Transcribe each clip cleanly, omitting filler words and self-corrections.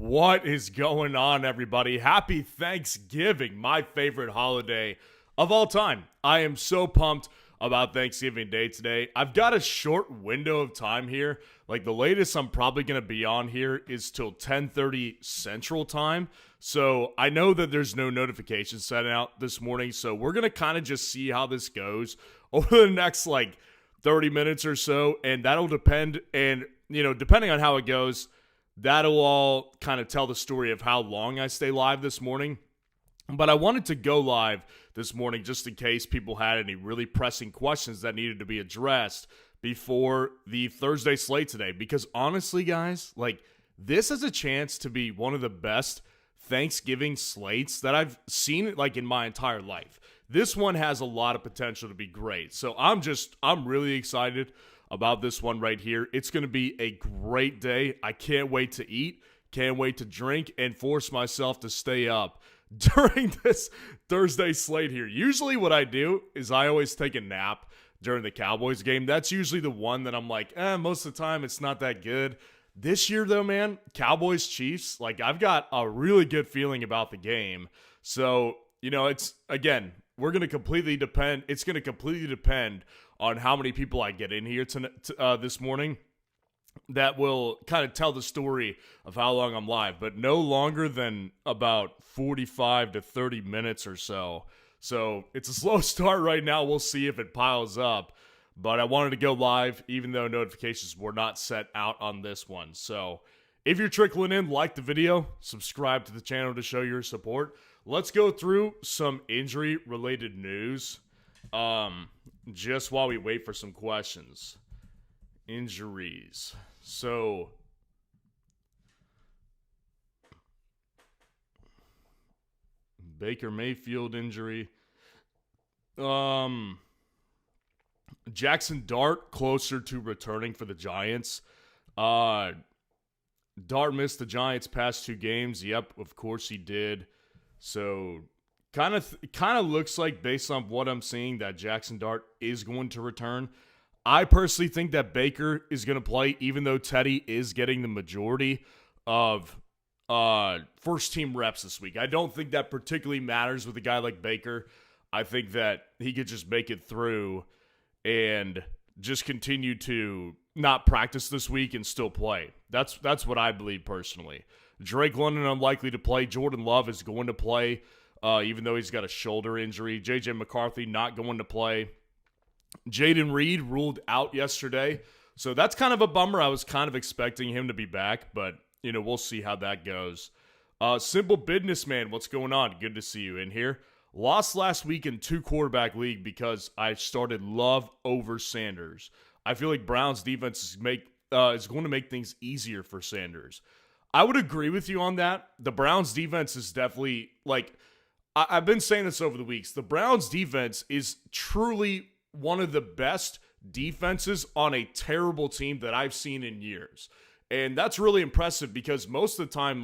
What is going on, everybody? Happy Thanksgiving, my favorite holiday of all time. I am so pumped about Thanksgiving Day today. I've got a short window of time here. Like, the latest I'm probably going to be on here is till 10:30 Central Time. So I know that there's no notifications set out this morning. So we're going to kind of just see how this goes over the next, 30 minutes or so. And that'll depend. And, depending on how it goes, that'll all kind of tell the story of how long I stay live this morning. But I wanted to go live this morning just in case people had any really pressing questions that needed to be addressed before the Thursday slate today. Because honestly, guys, this has a chance to be one of the best Thanksgiving slates that I've seen in my entire life. This one has a lot of potential to be great. So I'm really excited about this one right here. It's going to be a great day. I can't wait to eat, can't wait to drink, and force myself to stay up during this Thursday slate here. Usually what I do is I always take a nap during the Cowboys game. That's usually the one that I'm most of the time it's not that good. This year though, man, Cowboys Chiefs, I've got a really good feeling about the game. So, it's, again, it's going to completely depend on how many people I get in here this morning. That will kind of tell the story of how long I'm live, but no longer than about 45 to 30 minutes or so. So it's a slow start right now. We'll see if it piles up, but I wanted to go live even though notifications were not set out on this one. So if you're trickling in, like the video, subscribe to the channel to show your support. Let's go through some injury-related news just while we wait for some questions. Injuries. So, Baker Mayfield injury. Jackson Dart closer to returning for the Giants. Dart missed the Giants' past 2 games. Yep, of course he did. So, kind of looks like, based on what I'm seeing, that Jackson Dart is going to return. I personally think that Baker is going to play, even though Teddy is getting the majority of first-team reps this week. I don't think that particularly matters with a guy like Baker. I think that he could just make it through and just continue to not practice this week and still play. That's what I believe personally. Drake London unlikely to play. Jordan Love is going to play, even though he's got a shoulder injury. J.J. McCarthy not going to play. Jaden Reed ruled out yesterday, so that's kind of a bummer. I was kind of expecting him to be back, but, we'll see how that goes. Simple Businessman, what's going on? Good to see you in here. Lost last week in 2-quarterback league because I started Love over Sanders. I feel like Brown's defense is going to make things easier for Sanders. I would agree with you on that. The Browns defense is definitely, I've been saying this over the weeks. The Browns defense is truly one of the best defenses on a terrible team that I've seen in years. And that's really impressive because most of the time,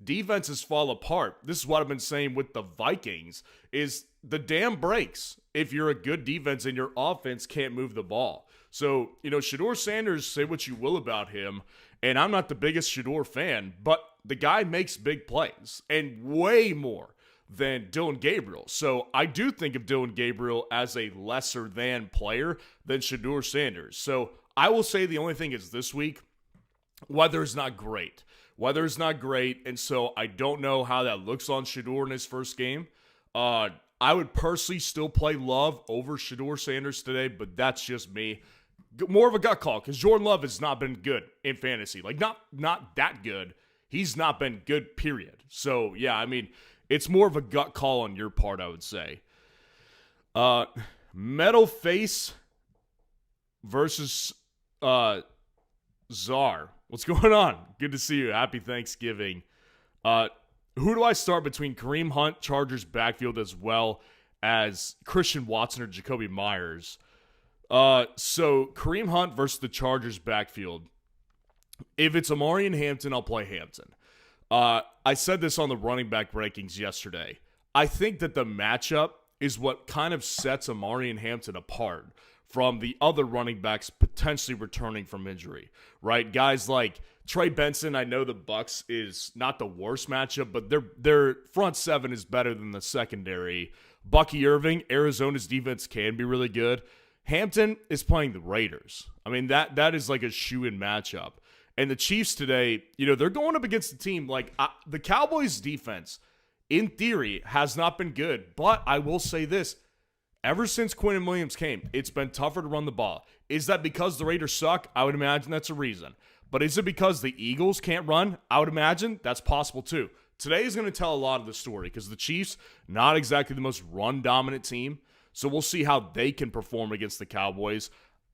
defenses fall apart. This is what I've been saying with the Vikings, is the dam breaks if you're a good defense and your offense can't move the ball. So, Shedeur Sanders, say what you will about him, and I'm not the biggest Shedeur fan, but the guy makes big plays, and way more than Dillon Gabriel. So I do think of Dillon Gabriel as a lesser than player than Shedeur Sanders. So I will say the only thing is this week, weather is not great. Weather is not great, and so I don't know how that looks on Shedeur in his first game. I would personally still play Love over Shedeur Sanders today, but that's just me. More of a gut call, because Jordan Love has not been good in fantasy. Not that good. He's not been good, period. So, yeah, it's more of a gut call on your part, I would say. Metal Face versus Czar. What's going on? Good to see you. Happy Thanksgiving. Who do I start between Kareem Hunt, Chargers backfield, as well as Christian Watson or Jacoby Myers? So Kareem Hunt versus the Chargers backfield. If it's Amari and Hampton, I'll play Hampton. I said this on the running back rankings yesterday. I think that the matchup is what kind of sets Amari and Hampton apart from the other running backs potentially returning from injury, right? Guys like Trey Benson, I know the Bucks is not the worst matchup, but their front seven is better than the secondary. Bucky Irving, Arizona's defense can be really good. Hampton is playing the Raiders. I mean, that is like a shoe-in matchup. And the Chiefs today, they're going up against a team like the Cowboys' defense, in theory, has not been good. But I will say this. Ever since Quinnen Williams came, it's been tougher to run the ball. Is that because the Raiders suck? I would imagine that's a reason. But is it because the Eagles can't run? I would imagine that's possible too. Today is going to tell a lot of the story because the Chiefs, not exactly the most run-dominant team. So we'll see how they can perform against the Cowboys.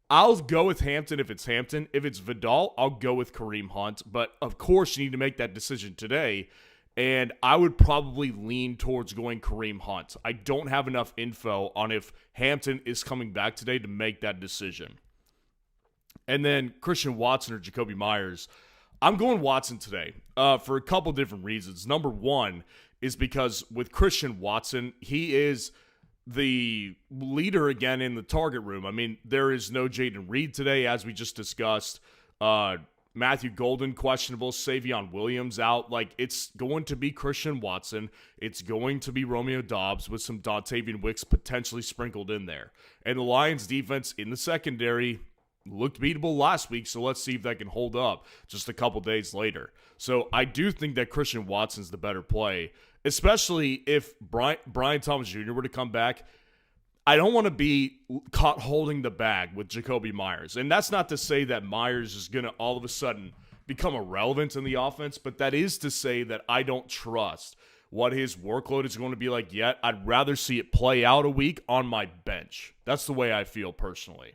I'll go with Hampton if it's Hampton. If it's Vidal, I'll go with Kareem Hunt. But, of course, you need to make that decision today. And I would probably lean towards going Kareem Hunt. I don't have enough info on if Hampton is coming back today to make that decision. And then Christian Watson or Jacoby Myers. I'm going Watson today for a couple different reasons. Number one is because with Christian Watson, he is the leader again in the target room. I mean, there is no Jaden Reed today, as we just discussed. Matthew Golden, questionable. Savion Williams out. Like, it's going to be Christian Watson. It's going to be Romeo Doubs with some Dontavian Wicks potentially sprinkled in there. And the Lions defense in the secondary looked beatable last week, so let's see if that can hold up just a couple days later. So I do think that Christian Watson's the better play, especially if Brian Thomas Jr. were to come back. I don't want to be caught holding the bag with Jacoby Myers. And that's not to say that Myers is going to all of a sudden become irrelevant in the offense, but that is to say that I don't trust what his workload is going to be like yet. I'd rather see it play out a week on my bench. That's the way I feel personally.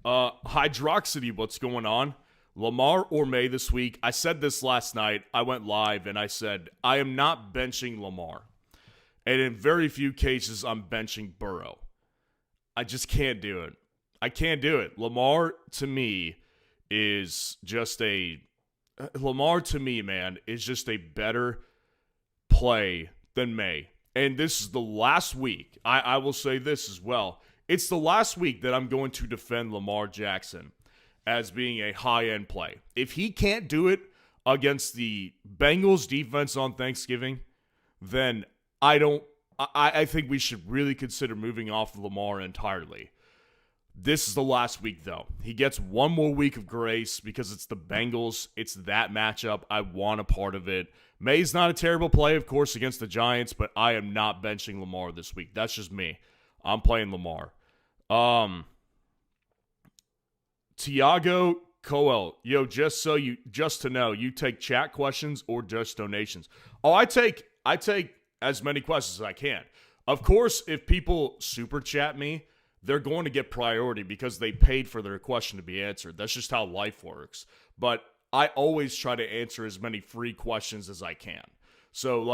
Hydroxity, what's going on? Lamar or May this week. I said this last night. I went live and I said, I am not benching Lamar. And in very few cases, I'm benching Burrow. I just can't do it. I can't do it. Lamar, to me, man, is just a better play than May. And this is the last week. I will say this as well. It's the last week that I'm going to defend Lamar Jackson as being a high-end play. If he can't do it against the Bengals defense on Thanksgiving, then I think we should really consider moving off of Lamar entirely. This is the last week, though. He gets one more week of grace because it's the Bengals. It's that matchup. I want a part of it. May's not a terrible play, of course, against the Giants, but I am not benching Lamar this week. That's just me. I'm playing Lamar. Tiago Coel, just to know, you take chat questions or just donations? Oh, I take as many questions as I can. Of course, if people super chat me, they're going to get priority because they paid for their question to be answered. That's just how life works. But I always try to answer as many free questions as I can. So,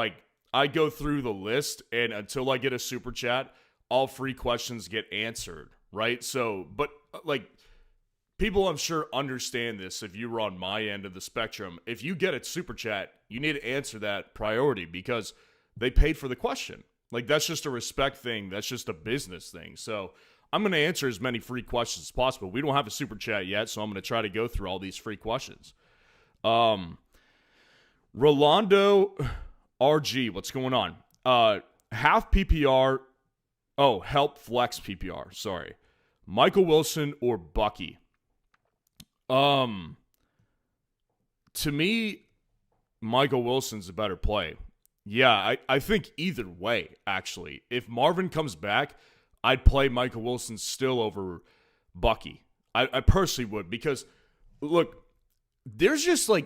I go through the list, and until I get a super chat, all free questions get answered, right? So, but, people I'm sure understand this if you were on my end of the spectrum. If you get a super chat, you need to answer that priority because they paid for the question. That's just a respect thing. That's just a business thing. So I'm going to answer as many free questions as possible. We don't have a super chat yet, so I'm going to try to go through all these free questions. Rolando RG, what's going on? Half PPR. Oh, help flex PPR. Sorry. Michael Wilson or Bucky? To me, Michael Wilson's a better play. Yeah, I think either way, actually. If Marvin comes back, I'd play Michael Wilson still over Bucky. I personally would because, look, there's just let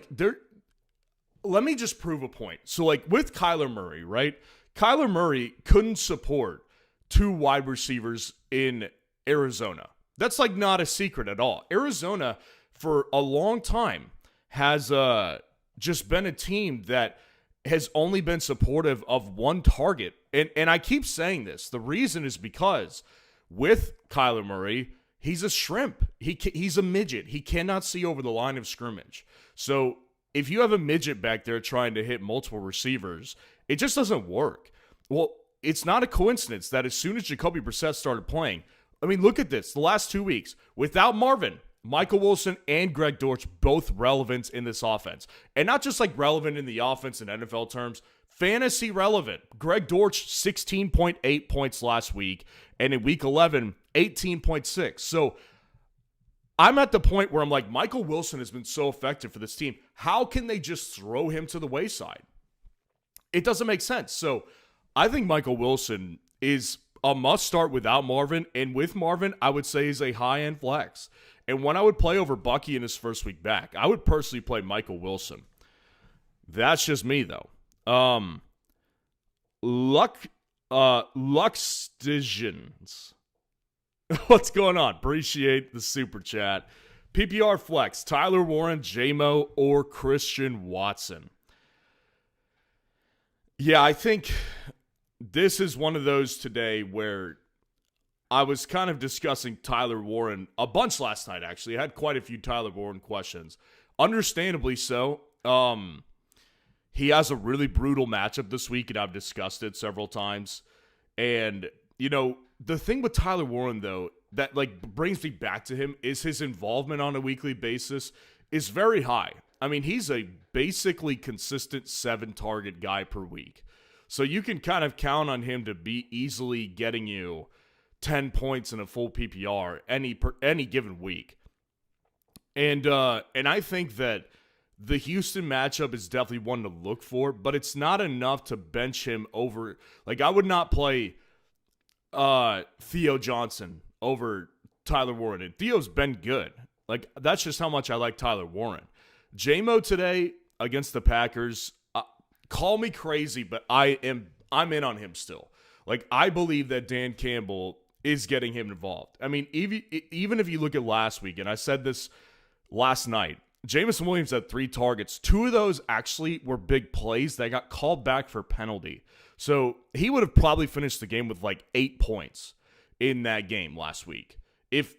me just prove a point. So, with Kyler Murray, right? Kyler Murray couldn't support two wide receivers in Arizona. That's, not a secret at all. Arizona, for a long time, has just been a team that has only been supportive of one target. And I keep saying this. The reason is because with Kyler Murray, he's a shrimp. He's a midget. He cannot see over the line of scrimmage. So if you have a midget back there trying to hit multiple receivers, it just doesn't work. Well, it's not a coincidence that as soon as Jacoby Brissett started playing, I mean, look at this. The last 2 weeks, without Marvin, Michael Wilson and Greg Dortch both relevant in this offense. And not just like relevant in the offense in NFL terms, fantasy relevant. Greg Dortch, 16.8 points last week. And in week 11, 18.6. So I'm at the point where I'm like, Michael Wilson has been so effective for this team. How can they just throw him to the wayside? It doesn't make sense. So I think Michael Wilson is a must start without Marvin. And with Marvin, I would say he's a high-end flex. And when I would play over Bucky in his first week back, I would personally play Michael Wilson. That's just me, though. Luxtigens. What's going on? Appreciate the super chat. PPR flex, Tyler Warren, JMO, or Christian Watson. Yeah, I think this is one of those today where I was kind of discussing Tyler Warren a bunch last night, actually. I had quite a few Tyler Warren questions. Understandably so. He has a really brutal matchup this week, and I've discussed it several times. And, you know, the thing with Tyler Warren, though, that, like, brings me back to him is his involvement on a weekly basis is very high. I mean, he's a basically consistent 7-target guy per week. So you can kind of count on him to be easily getting you 10 points in a full PPR any given week. And I think that the Houston matchup is definitely one to look for, but it's not enough to bench him over. Like, I would not play Theo Johnson over Tyler Warren. And Theo's been good. Like, that's just how much I like Tyler Warren. JMO today against the Packers, call me crazy, but I'm in on him still. Like, I believe that Dan Campbell is getting him involved. I mean, even if you look at last week, and I said this last night, Jameson Williams had 3 targets. 2 of those actually were big plays that got called back for penalty. So he would have probably finished the game with like 8 points in that game last week if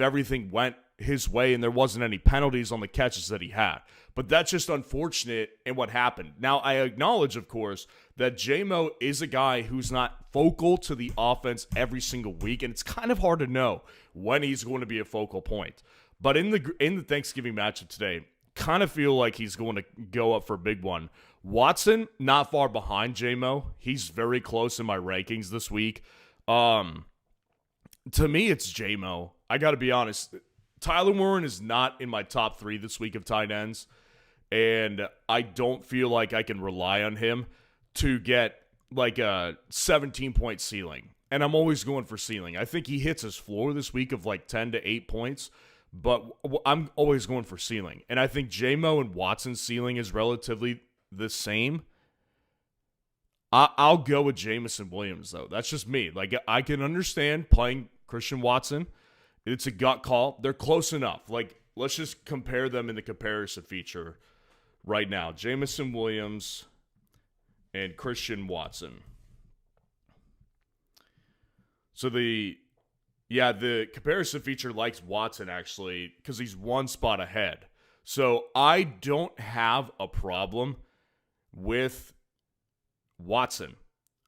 everything went his way and there wasn't any penalties on the catches that he had. But that's just unfortunate in what happened. Now, I acknowledge, of course, that JMO is a guy who's not focal to the offense every single week, and it's kind of hard to know when he's going to be a focal point. But in the Thanksgiving matchup today, kind of feel like he's going to go up for a big one. Watson, not far behind JMO. He's very close in my rankings this week. To me, it's JMO. I got to be honest. Tyler Warren is not in my top 3 this week of tight ends, and I don't feel like I can rely on him to get like a 17-point ceiling. And I'm always going for ceiling. I think he hits his floor this week of like 10 to 8 points. But I'm always going for ceiling. And I think JMO and Watson's ceiling is relatively the same. I'll go with Jameson Williams, though. That's just me. Like, I can understand playing Christian Watson. It's a gut call. They're close enough. Like, let's just compare them in the comparison feature right now. Jameson Williams and Christian Watson. So the comparison feature likes Watson, actually, because he's 1 spot ahead. So I don't have a problem with Watson.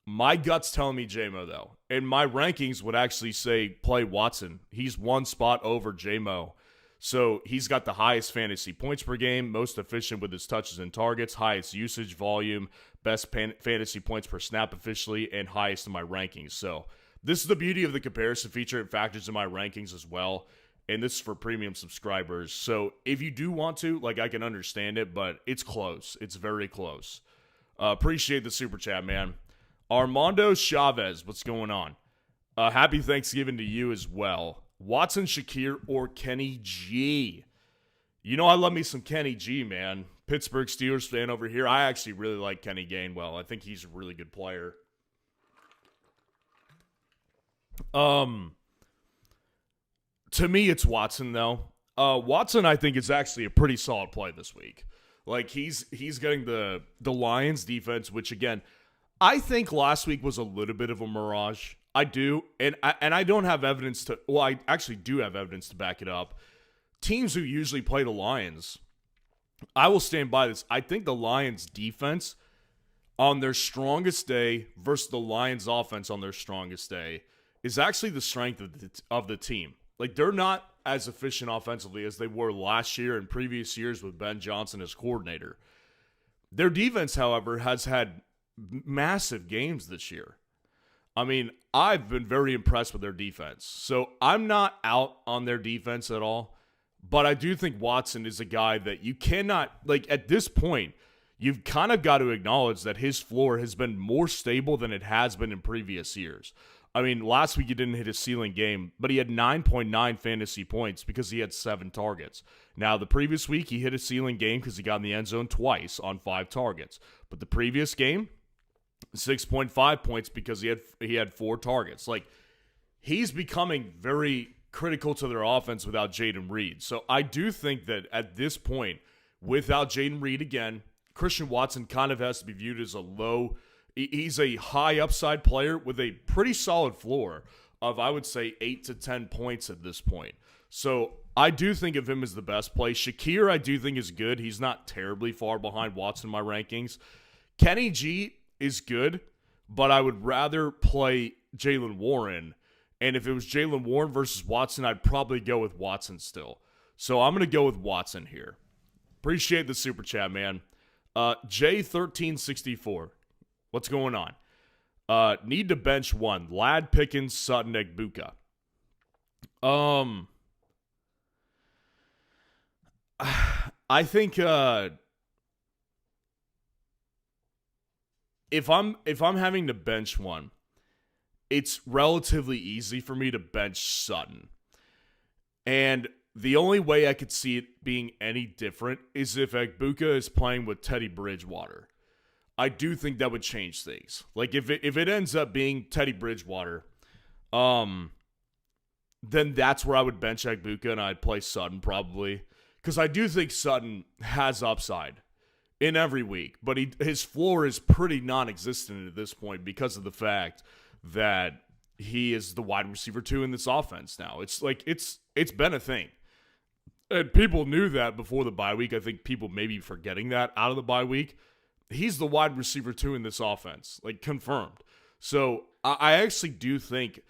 My gut's telling me JMO, though. And my rankings would actually say play Watson. He's 1 spot over JMO. So he's got the highest fantasy points per game, most efficient with his touches and targets, highest usage volume, best fantasy points per snap officially, and highest in my rankings. So this is the beauty of the comparison feature. It factors in my rankings as well. And this is for premium subscribers. So if you do want to, like, I can understand it, but it's close. It's very close. Appreciate the super chat, man. Armando Chavez, what's going on? Happy Thanksgiving to you as well. Watson, Shakir, or Kenny G? You know I love me some Kenny G, man. Pittsburgh Steelers fan over here. I actually really like Kenny Gainwell. I think he's a really good player. To me, it's Watson, though. Watson, I think, is actually a pretty solid play this week. Like, he's getting the Lions defense, which, again, I think last week was a little bit of a mirage. I do, and I don't have evidence to – well, I actually do have evidence to back it up. Teams who usually play the Lions, I will stand by this. I think the Lions defense on their strongest day versus the Lions offense on their strongest day is actually the strength of the team. Like, they're not as efficient offensively as they were last year and previous years with Ben Johnson as coordinator. Their defense, however, has had massive games this year. I mean, I've been very impressed with their defense. So I'm not out on their defense at all. But I do think Watson is a guy that you cannot, like, at this point, you've kind of got to acknowledge that his floor has been more stable than it has been in previous years. I mean, last week he didn't hit a ceiling game, but he had 9.9 fantasy points because he had 7 targets. Now, the previous week he hit a ceiling game because he got in the end zone twice on 5 targets. But the previous game, 6.5 points because he had 4 targets. Like, he's becoming very critical to their offense without Jaden Reed. So I do think that at this point, without Jaden Reed again, Christian Watson kind of has to be viewed as he's a high upside player with a pretty solid floor of, I would say, 8 to 10 points at this point. So I do think of him as the best play. Shakir, I do think is good. He's not terribly far behind Watson in my rankings. Kenny G is good, but I would rather play Jaylen Warren. And if it was Jaylen Warren versus Watson, I'd probably go with Watson still. So I'm going to go with Watson here. Appreciate the super chat, man. J1364. What's going on? Need to bench one. Lad, Pickens, Sutton, Egbuka. I think if I'm having to bench one, it's relatively easy for me to bench Sutton. And the only way I could see it being any different is if Egbuka is playing with Teddy Bridgewater. I do think that would change things. Like, if it ends up being Teddy Bridgewater, then that's where I would bench Egbuka and I'd play Sutton probably. Because I do think Sutton has upside in every week. But his floor is pretty non-existent at this point because of the fact that he is the wide receiver 2 in this offense now. It's like it's been a thing. And people knew that before the bye week. I think people may be forgetting that out of the bye week. He's the wide receiver 2 in this offense, like, confirmed. So I actually do think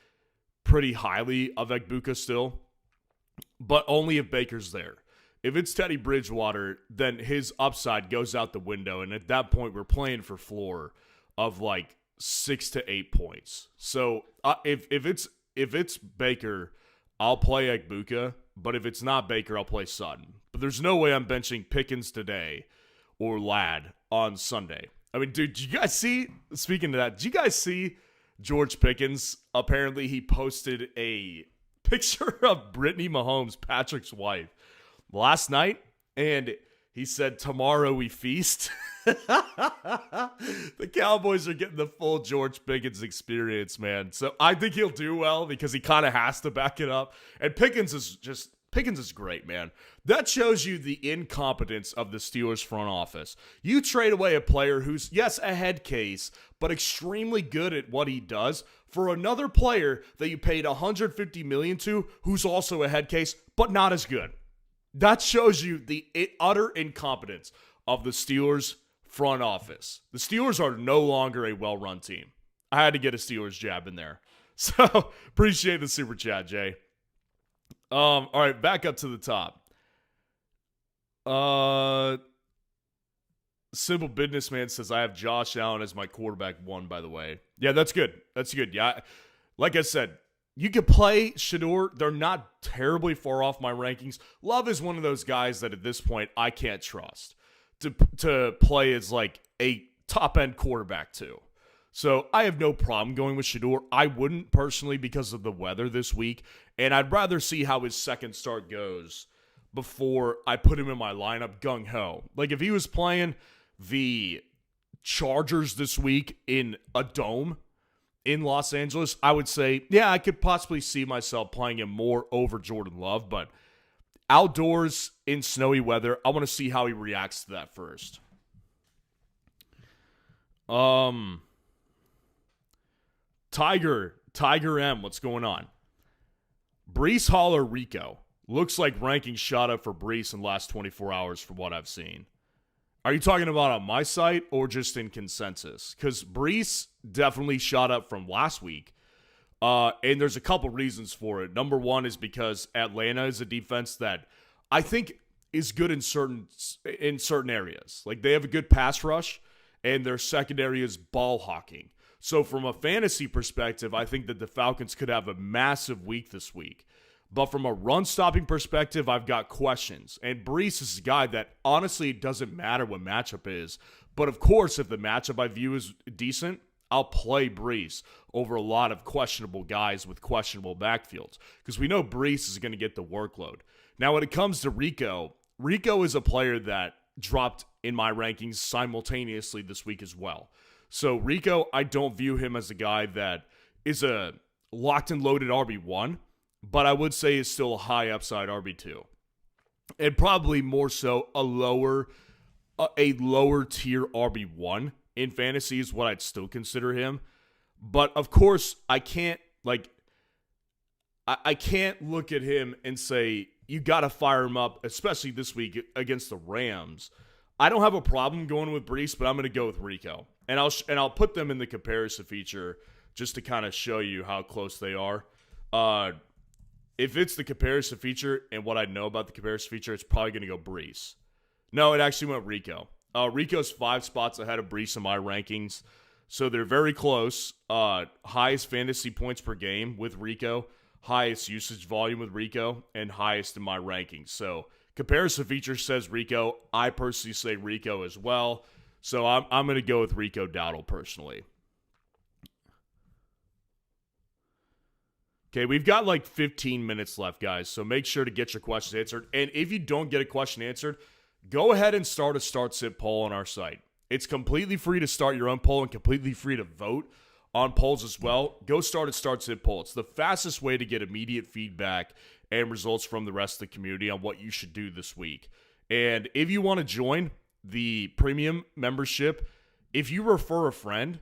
pretty highly of Egbuka still, but only if Baker's there. If it's Teddy Bridgewater, then his upside goes out the window, and at that point we're playing for floor of like 6 to 8 points. So if it's Baker, I'll play Egbuka, but if it's not Baker, I'll play Sutton. But there's no way I'm benching Pickens today or Lad on Sunday. I mean, dude, did you guys see, speaking of that, did you guys see George Pickens? Apparently he posted a picture of Brittany Mahomes, Patrick's wife, last night, and he said, "Tomorrow we feast." The Cowboys are getting the full George Pickens experience, man. So I think he'll do well because he kind of has to back it up. And Pickens is great, man. That shows you the incompetence of the Steelers front office. You trade away a player who's, yes, a head case, but extremely good at what he does for another player that you paid $150 million to, who's also a head case, but not as good. That shows you the utter incompetence of the Steelers front office. The Steelers are no longer a well-run team. I had to get a Steelers jab in there. So, appreciate the super chat, Jay. All right, back up to the top. Simple Businessman says, I have Josh Allen as my quarterback 1, by the way. Yeah, that's good. That's good. Yeah, like I said, you could play Shador. They're not terribly far off my rankings. Love is one of those guys that at this point I can't trust to play as like a top-end quarterback too. So I have no problem going with Shador. I wouldn't personally because of the weather this week, and I'd rather see how his second start goes before I put him in my lineup gung-ho. Like if he was playing the Chargers this week in a dome in Los Angeles, I would say, yeah, I could possibly see myself playing him more over Jordan Love, but outdoors in snowy weather, I want to see how he reacts to that first. Tiger M, what's going on? Breece Hall or Rico? Looks like rankings shot up for Breece in the last 24 hours from what I've seen. Are you talking about on my site or just in consensus? Because Breece definitely shot up from last week. And there's a couple reasons for it. Number one is because Atlanta is a defense that I think is good in certain areas. Like, they have a good pass rush, and their secondary is ball hawking. So from a fantasy perspective, I think that the Falcons could have a massive week this week. But from a run-stopping perspective, I've got questions. And Breece is a guy that, honestly, it doesn't matter what matchup is. But, of course, if the matchup I view is decent, I'll play Breece over a lot of questionable guys with questionable backfields. Because we know Breece is going to get the workload. Now, when it comes to Rico is a player that dropped in my rankings simultaneously this week as well. So Rico, I don't view him as a guy that is a locked and loaded RB1, but I would say is still a high upside RB2. And probably more so a lower tier RB1 in fantasy is what I'd still consider him. But of course, I can't look at him and say you got to fire him up, especially this week against the Rams. I don't have a problem going with Breece, but I'm going to go with Rico. And I'll put them in the comparison feature just to kind of show you how close they are. If it's the comparison feature and what I know about the comparison feature, it's probably going to go Breece. No, it actually went Rico. Rico's 5 spots ahead of Breece in my rankings, so they're very close. Highest fantasy points per game with Rico, highest usage volume with Rico, and highest in my rankings. So comparison feature says Rico. I personally say Rico as well. So I'm going to go with Rico Dowdle personally. Okay, we've got like 15 minutes left, guys. So make sure to get your questions answered. And if you don't get a question answered, go ahead and start a start-sit poll on our site. It's completely free to start your own poll and completely free to vote on polls as well. Go start a start-sit poll. It's the fastest way to get immediate feedback and results from the rest of the community on what you should do this week. And if you want to join the premium membership, if you refer a friend,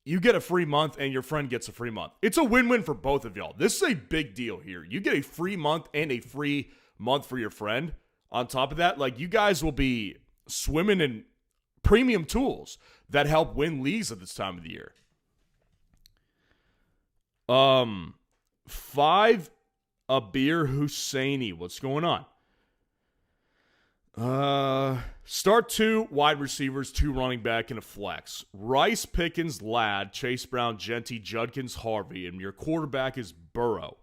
you get a free month and your friend gets a free month. It's a win-win for both of y'all. This is a big deal here. You get a free month and a free month for your friend. On top of that, like, you guys will be swimming in premium tools that help win leagues at this time of the year. 5 Abir Husseini. What's going on? Start 2 wide receivers, 2 running back, and a flex. Rice, Pickens, Ladd, Chase Brown, Genty, Judkins, Harvey, and your quarterback is Burrow.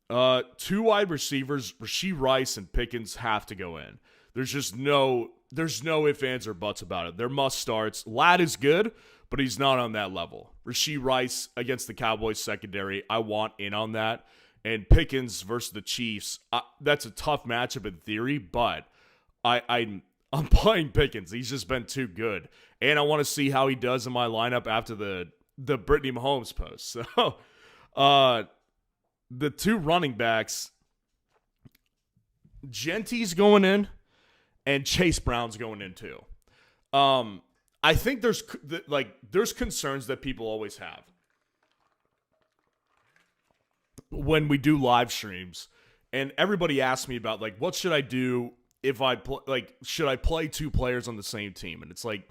2 wide receivers, Rashee Rice and Pickens have to go in. There's no ifs, ands, or buts about it. They're must starts. Ladd is good, but he's not on that level. Rashee Rice against the Cowboys secondary, I want in on that. And Pickens versus the Chiefs, that's a tough matchup in theory, but I'm playing Pickens. He's just been too good. And I want to see how he does in my lineup after the Brittany Mahomes post. So, the 2 running backs, Genty's going in, and Chase Brown's going in too. I think there's concerns that people always have when we do live streams, and everybody asks me about, like, what should I do if should I play 2 players on the same team? And it's like,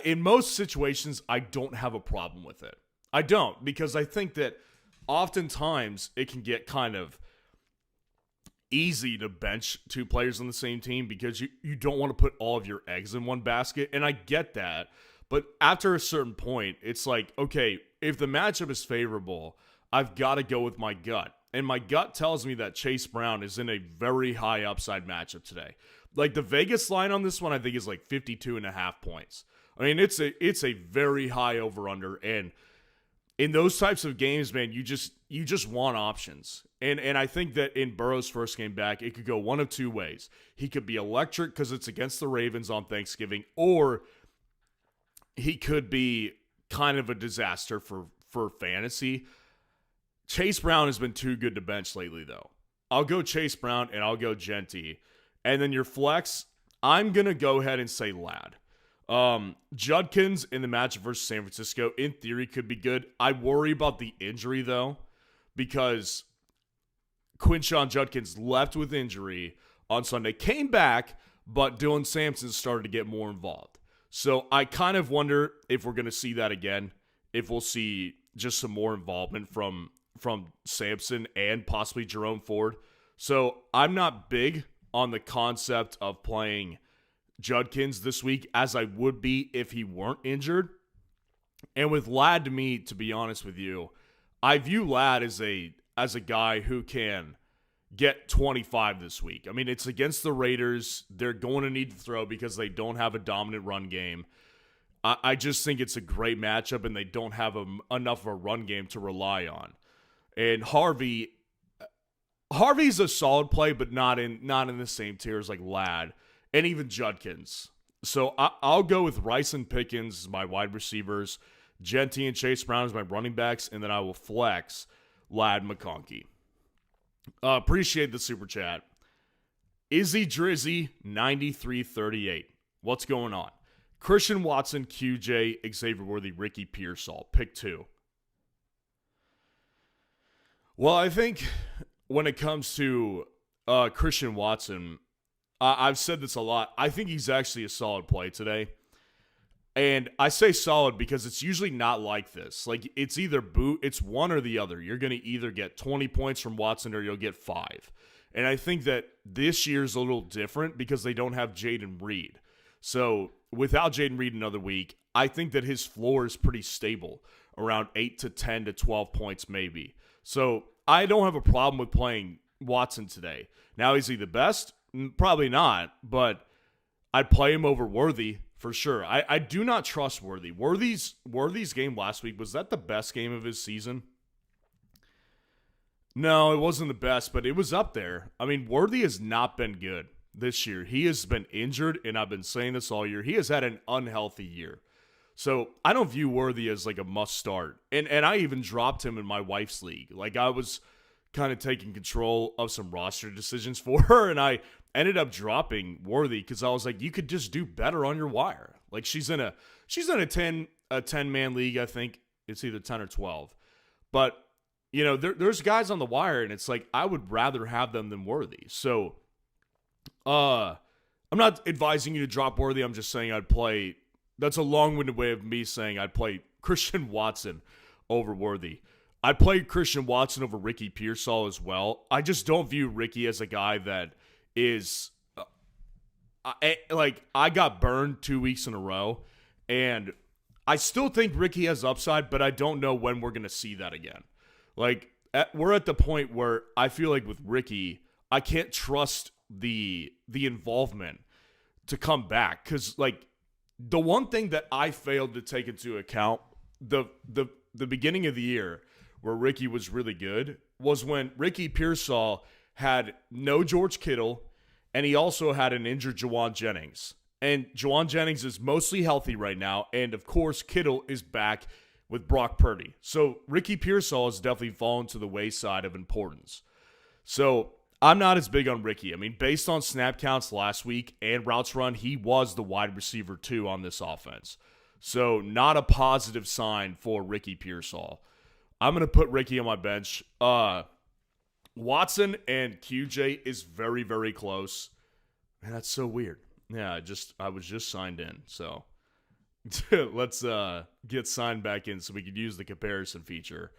in most situations, I don't have a problem with it. I don't, because I think that oftentimes it can get kind of easy to bench 2 players on the same team because you don't want to put all of your eggs in one basket. And I get that. But after a certain point, it's like, okay, if the matchup is favorable, I've got to go with my gut. And my gut tells me that Chase Brown is in a very high upside matchup today. Like, the Vegas line on this one, I think, is like 52.5 points. I mean, it's a very high over-under. And in those types of games, man, you just want options. And I think that in Burrow's first game back, it could go one of 2 ways. He could be electric because it's against the Ravens on Thanksgiving, or he could be kind of a disaster for fantasy. Chase Brown has been too good to bench lately, though. I'll go Chase Brown and I'll go Genty. And then your flex, I'm going to go ahead and say Ladd. Judkins in the matchup versus San Francisco, in theory, could be good. I worry about the injury, though, because Quinshon Judkins left with injury on Sunday, came back, but Dylan Sampson started to get more involved. So I kind of wonder if we're going to see that again. if we'll see just some more involvement from Sampson and possibly Jerome Ford. So I'm not big on the concept of playing Judkins this week as I would be if he weren't injured. And with Ladd, to me, to be honest with you, I view Ladd as a guy who can get 25 this week. I mean, it's against the Raiders. They're going to need to throw because they don't have a dominant run game. I just think it's a great matchup, and they don't have enough of a run game to rely on. And Harvey's a solid play, but not in the same tier as like Ladd and even Judkins. So I'll go with Rice and Pickens as my wide receivers, Genty and Chase Brown as my running backs, and then I will flex Ladd McConkey. Appreciate the super chat. Izzy Drizzy 9338. What's going on? Christian Watson, QJ, Xavier Worthy, Ricky Pearsall. Pick 2. Well, I think when it comes to Christian Watson, I've said this a lot. I think he's actually a solid play today. And I say solid because it's usually not like this. Like, it's either it's one or the other. You're going to either get 20 points from Watson or you'll get 5. And I think that this year's a little different because they don't have Jaden Reed. So without Jaden Reed another week, I think that his floor is pretty stable, around 8 to 10 to 12 points maybe. So I don't have a problem with playing Watson today. Now, is he the best? Probably not, but I'd play him over Worthy for sure. I do not trust Worthy. Worthy's game last week, was that the best game of his season? No, it wasn't the best, but it was up there. I mean, Worthy has not been good this year. He has been injured, and I've been saying this all year. He has had an unhealthy year. So I don't view Worthy as like a must start. And I even dropped him in my wife's league. Like, I was kind of taking control of some roster decisions for her, and I ended up dropping Worthy because I was like, you could just do better on your wire. Like, she's in a 10-man league, I think. It's either 10 or 12. But, you know, there's guys on the wire, and it's like, I would rather have them than Worthy. So I'm not advising you to drop Worthy. I'm just saying I'd play. That's a long-winded way of me saying I'd play Christian Watson over Worthy. I'd play Christian Watson over Ricky Pearsall as well. I just don't view Ricky as a guy that is I got burned 2 weeks in a row, and I still think Ricky has upside, but I don't know when we're going to see that again. Like, we're at the point where I feel like with Ricky, I can't trust the involvement to come back because, like, the one thing that I failed to take into account the beginning of the year where Ricky was really good was when Ricky Pearsall had no George Kittle, and he also had an injured Juwan Jennings. And Juwan Jennings is mostly healthy right now, and of course Kittle is back with Brock Purdy. So Ricky Pearsall has definitely fallen to the wayside of importance. So I'm not as big on Ricky. I mean, based on snap counts last week and routes run, he was the wide receiver 2 on this offense. So not a positive sign for Ricky Pearsall. I'm going to put Ricky on my bench. Watson and QJ is very, very close. Man, that's so weird. Yeah, I was just signed in. So let's get signed back in so we could use the comparison feature.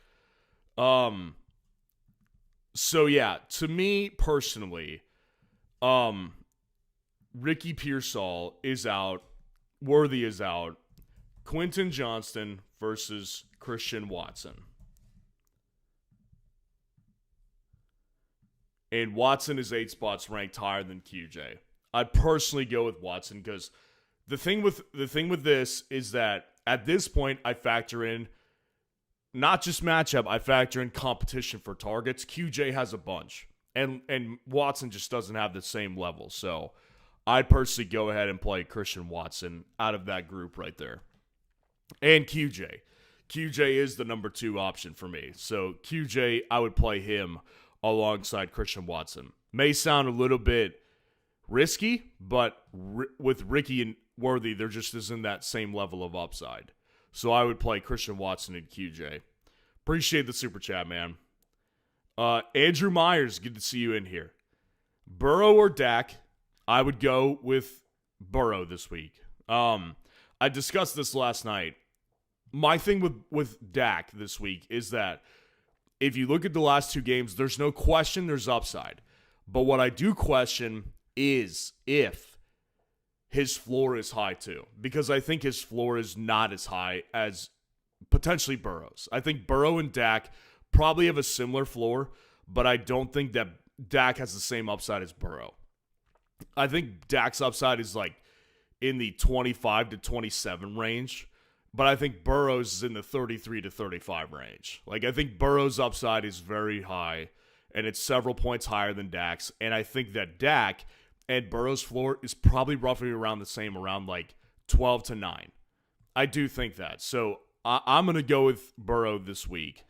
So yeah, to me personally, Ricky Pearsall is out, Worthy is out, Quentin Johnston versus Christian Watson. And Watson is 8 spots ranked higher than QJ. I'd personally go with Watson because the thing with this is that at this point I factor in not just matchup, I factor in competition for targets. QJ has a bunch. And Watson just doesn't have the same level. So I'd personally go ahead and play Christian Watson out of that group right there. And QJ. QJ is the number 2 option for me. So QJ, I would play him alongside Christian Watson. May sound a little bit risky, but with Ricky and Worthy, there just isn't that same level of upside. So I would play Christian Watson and QJ. Appreciate the super chat, man. Andrew Myers, good to see you in here. Burrow or Dak? I would go with Burrow this week. I discussed this last night. my thing with Dak this week is that if you look at the last 2 games, there's no question there's upside. But what I do question is if his floor is high too. Because I think his floor is not as high as potentially Burrow's. I think Burrow and Dak probably have a similar floor, but I don't think that Dak has the same upside as Burrow. I think Dak's upside is like in the 25 to 27 range, but I think Burrow's is in the 33 to 35 range. Like, I think Burrow's upside is very high, and it's several points higher than Dak's, and I think that Dak and Burrow's floor is probably roughly around the same, around like 12 to 9. I do think that. So I'm going to go with Burrow this week.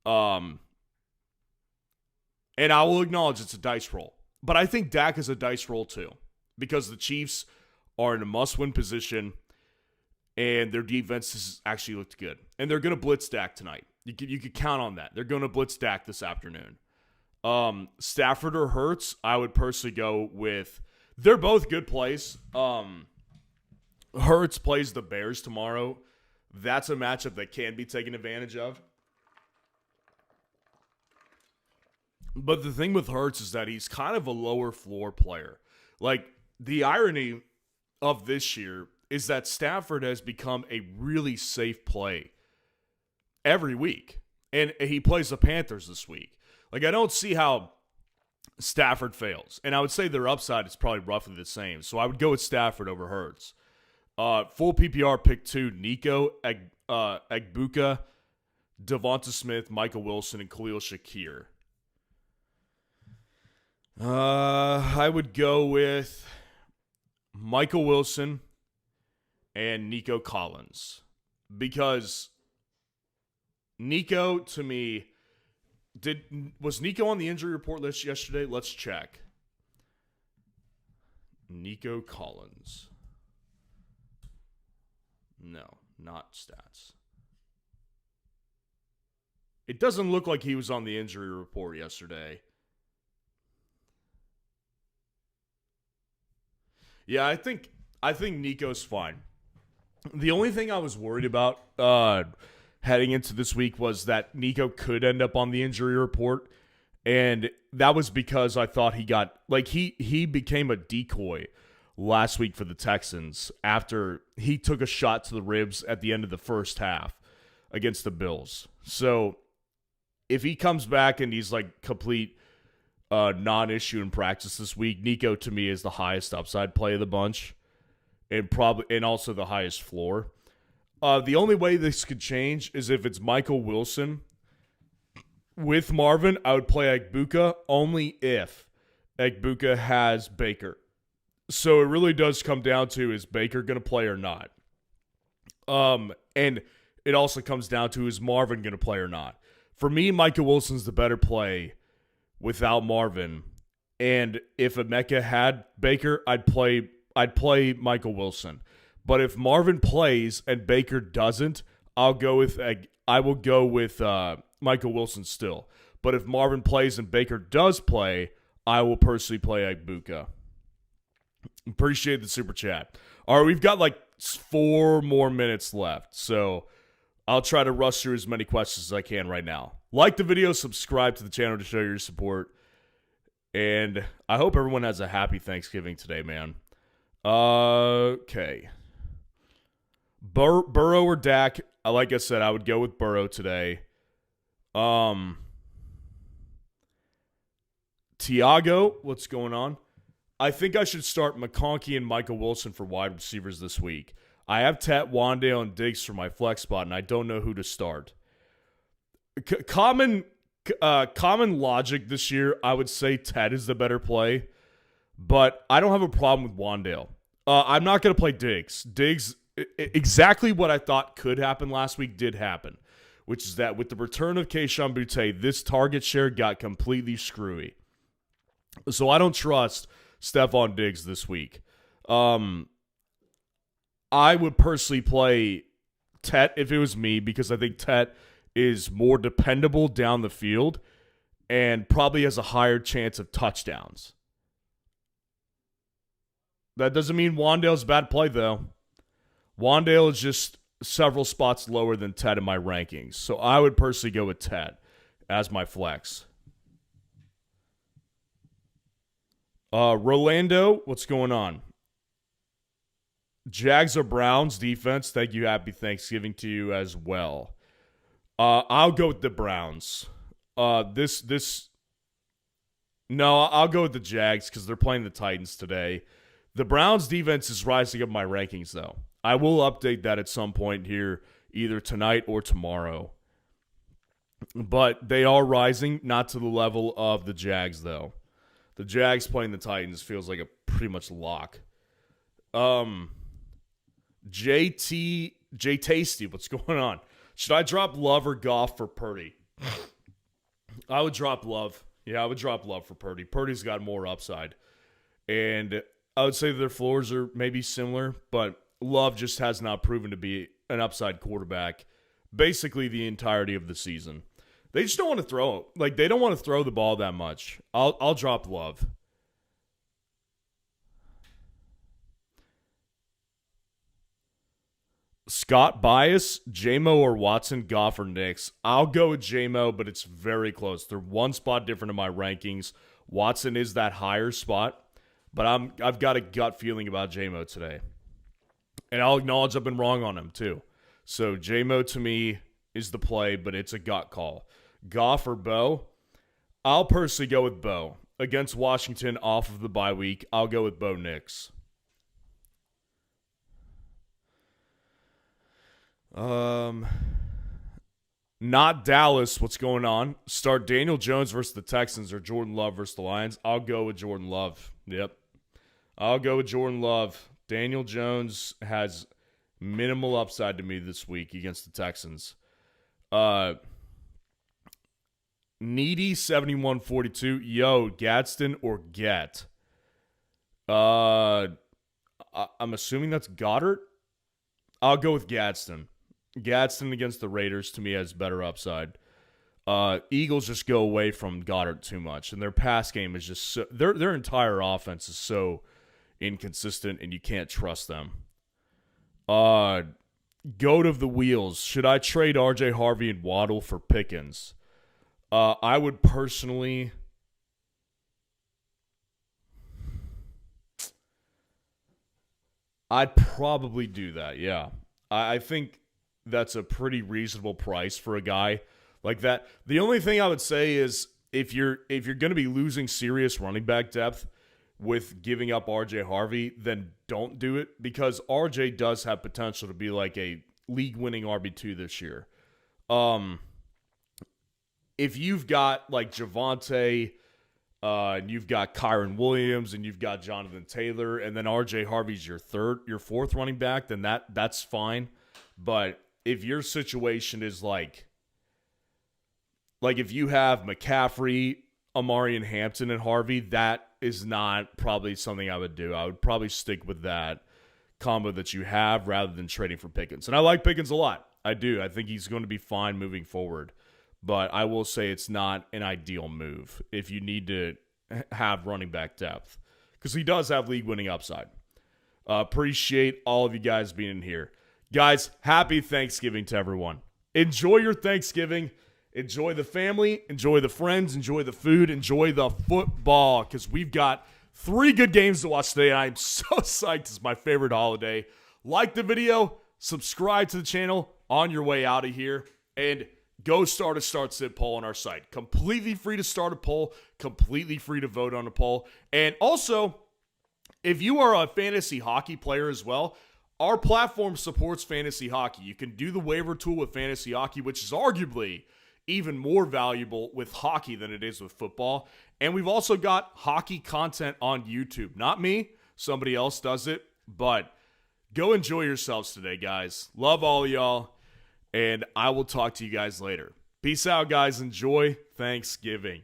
And I will acknowledge it's a dice roll. But I think Dak is a dice roll too, because the Chiefs are in a must-win position, and their defense has actually looked good. And they're going to blitz Dak tonight. You could count on that. They're going to blitz Dak this afternoon. Stafford or Hurts, I would personally go with. They're both good plays. Hurts plays the Bears tomorrow. That's a matchup that can be taken advantage of. But the thing with Hurts is that he's kind of a lower floor player. Like, the irony of this year is that Stafford has become a really safe play every week. And he plays the Panthers this week. Like, I don't see how Stafford fails. And I would say their upside is probably roughly the same. So I would go with Stafford over Hurts. Full PPR pick 2, Nico Agbuka, Devonta Smith, Michael Wilson, and Khalil Shakir. I would go with Michael Wilson and Nico Collins, because Nico, to me, was Nico on the injury report list yesterday? Let's check. Nico Collins. No, not stats. It doesn't look like he was on the injury report yesterday. Yeah, I think Nico's fine. The only thing I was worried about heading into this week was that Nico could end up on the injury report, and that was because I thought he became a decoy last week for the Texans after he took a shot to the ribs at the end of the first half against the Bills. So if he comes back and he's like complete non-issue in practice this week, Nico to me is the highest upside play of the bunch, and also the highest floor. The only way this could change is if it's Michael Wilson with Marvin. I would play Agbuka only if Agbuka has Baker. So it really does come down to, is Baker going to play or not? And it also comes down to, is Marvin going to play or not? For me, Michael Wilson's the better play without Marvin. And if Emeka had Baker, I'd play Michael Wilson. But if Marvin plays and Baker doesn't, I will go with Michael Wilson still. But if Marvin plays and Baker does play, I will personally play Agbuka. Appreciate the super chat. All right, we've got like 4 more minutes left, so I'll try to rush through as many questions as I can right now. Like the video, subscribe to the channel to show your support, and I hope everyone has a happy Thanksgiving today, man. Okay. Burrow or Dak? Like I said, I would go with Burrow today. Tiago, what's going on? I think I should start McConkey and Michael Wilson for wide receivers this week. I have Tet, Wandale, and Diggs for my flex spot, and I don't know who to start. Common logic this year, I would say Tet is the better play, but I don't have a problem with Wandale. I'm not going to play Diggs. Diggs, exactly what I thought could happen last week did happen, which is that with the return of Kayshon Boutte, this target share got completely screwy. So I don't trust Stephon Diggs this week. I would personally play Tet if it was me, because I think Tet is more dependable down the field and probably has a higher chance of touchdowns. That doesn't mean Wandale's a bad play, though. Wandale is just several spots lower than Ted in my rankings. So I would personally go with Ted as my flex. Rolando, what's going on? Jags or Browns defense. Thank you. Happy Thanksgiving to you as well. I'll go with the Browns. No, I'll go with the Jags because they're playing the Titans today. The Browns defense is rising up my rankings, though. I will update that at some point here, either tonight or tomorrow. But they are rising, not to the level of the Jags, though. The Jags playing the Titans feels like a pretty much lock. J Tasty, what's going on? Should I drop Love or Goff for Purdy? I would drop Love. Yeah, I would drop Love for Purdy. Purdy's got more upside. And I would say their floors are maybe similar, but Love just has not proven to be an upside quarterback basically the entirety of the season. They just don't want to throw. Like, they don't want to throw the ball that much. I'll drop Love. Scott Bias, J-Mo or Watson, Goff or Knicks. I'll go with J-Mo, but it's very close. They're one spot different in my rankings. Watson is that higher spot, but I've got a gut feeling about J-Mo today. And I'll acknowledge I've been wrong on him too. So J-Mo to me is the play, but it's a gut call. Goff or Bo? I'll personally go with Bo. Against Washington off of the bye week, I'll go with Bo Nix. Not Dallas. What's going on? Start Daniel Jones versus the Texans or Jordan Love versus the Lions. I'll go with Jordan Love. Yep. I'll go with Jordan Love. Daniel Jones has minimal upside to me this week against the Texans. Needy 7142. Yo, Gadsden or Get? I'm assuming that's Goddard. I'll go with Gadsden. Gadsden against the Raiders to me has better upside. Eagles just go away from Goddard too much, and their pass game is just so, their entire offense is so inconsistent, and you can't trust them. Goat of the wheels. Should I trade R.J. Harvey and Waddle for Pickens? I would personally. I'd probably do that. Yeah, I think that's a pretty reasonable price for a guy like that. The only thing I would say is if you're going to be losing serious running back depth with giving up RJ Harvey, then don't do it, because RJ does have potential to be like a league-winning RB2 this year. If you've got like Javonte, and you've got Kyron Williams, and you've got Jonathan Taylor, and then RJ Harvey's your fourth running back, then that's fine. But if your situation is like if you have McCaffrey, Amari, and Hampton and Harvey, that is not probably something I would do. I would probably stick with that combo that you have rather than trading for Pickens. And I like Pickens a lot. I do. I think he's going to be fine moving forward. But I will say it's not an ideal move if you need to have running back depth, because he does have league-winning upside. Appreciate all of you guys being in here. Guys, happy Thanksgiving to everyone. Enjoy your Thanksgiving. Enjoy the family. Enjoy the friends. Enjoy the food. Enjoy the football, because we've got 3 good games to watch today. I'm so psyched. It's my favorite holiday. Like the video. Subscribe to the channel on your way out of here. And go start a start-sit poll on our site. Completely free to start a poll. Completely free to vote on a poll. And also, if you are a fantasy hockey player as well, our platform supports fantasy hockey. You can do the waiver tool with fantasy hockey, which is arguably even more valuable with hockey than it is with football. And we've also got hockey content on YouTube. Not me. Somebody else does it. But go enjoy yourselves today, guys. Love all of y'all. And I will talk to you guys later. Peace out, guys. Enjoy Thanksgiving.